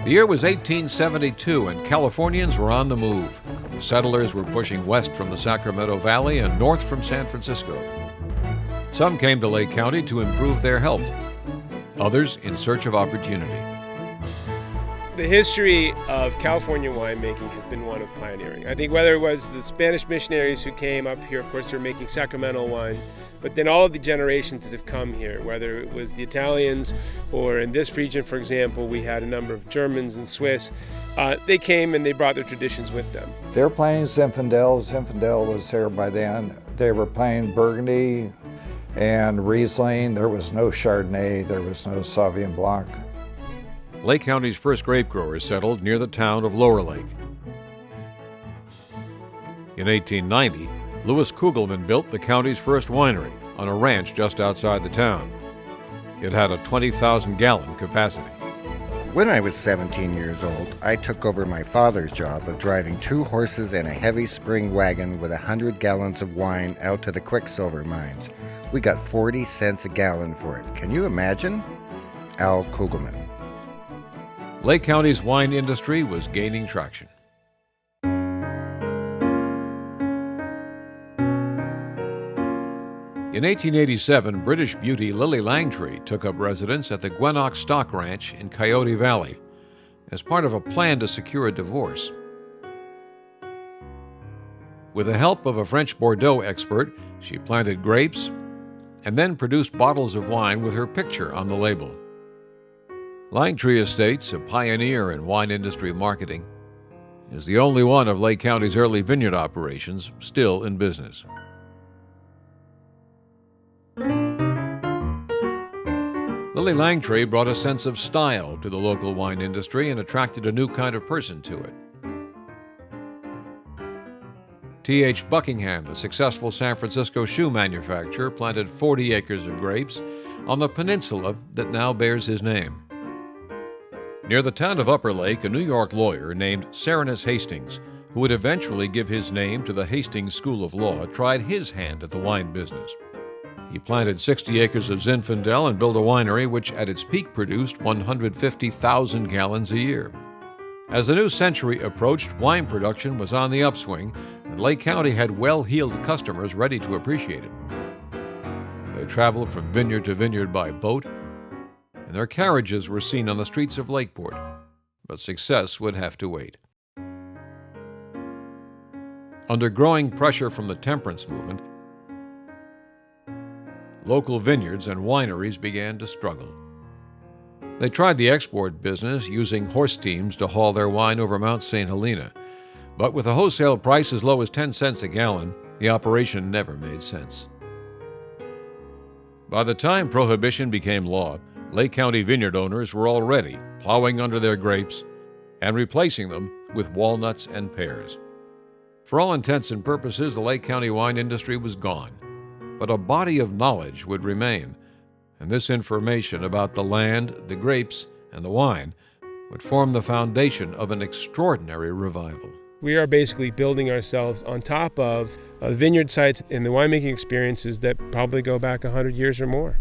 The year was 1872, and Californians were on the move. Settlers were pushing west from the Sacramento Valley and north from San Francisco. Some came to Lake County to improve their health, others in search of opportunity. The history of California winemaking has been one of pioneering. I think whether it was the Spanish missionaries who came up here, of course, they're making Sacramento wine, but then all of the generations that have come here, whether it was the Italians or in this region, for example, we had a number of Germans and Swiss, they came and they brought their traditions with them. They were planting Zinfandel. Zinfandel was here by then. They were planting Burgundy and Riesling. There was no Chardonnay. There was no Sauvignon Blanc. Lake County's first grape growers settled near the town of Lower Lake. In 1890, Louis Kugelman built the county's first winery on a ranch just outside the town. It had a 20,000-gallon capacity. When I was 17 years old, I took over my father's job of driving 2 horses and a heavy spring wagon with 100 gallons of wine out to the Quicksilver mines. We got 40 cents a gallon for it. Can you imagine? Al Kugelman. Lake County's wine industry was gaining traction. In 1887, British beauty Lily Langtry took up residence at the Gwenock Stock Ranch in Coyote Valley as part of a plan to secure a divorce. With the help of a French Bordeaux expert, she planted grapes and then produced bottles of wine with her picture on the label. Langtry Estates, a pioneer in wine industry marketing, is the only one of Lake County's early vineyard operations still in business. Lily Langtry brought a sense of style to the local wine industry and attracted a new kind of person to it. T.H. Buckingham, the successful San Francisco shoe manufacturer, planted 40 acres of grapes on the peninsula that now bears his name. Near the town of Upper Lake, a New York lawyer named Serenus Hastings, who would eventually give his name to the Hastings School of Law, tried his hand at the wine business. He planted 60 acres of Zinfandel and built a winery which at its peak produced 150,000 gallons a year. As the new century approached, wine production was on the upswing, and Lake County had well-heeled customers ready to appreciate it. They traveled from vineyard to vineyard by boat, and their carriages were seen on the streets of Lakeport, but success would have to wait. Under growing pressure from the temperance movement, local vineyards and wineries began to struggle. They tried the export business, using horse teams to haul their wine over Mount St. Helena, but with a wholesale price as low as 10 cents a gallon, the operation never made sense. By the time Prohibition became law, Lake County vineyard owners were already plowing under their grapes and replacing them with walnuts and pears. For all intents and purposes, the Lake County wine industry was gone, but a body of knowledge would remain, and this information about the land, the grapes, and the wine would form the foundation of an extraordinary revival. We are basically building ourselves on top of vineyard sites and the winemaking experiences that probably go back 100 years or more.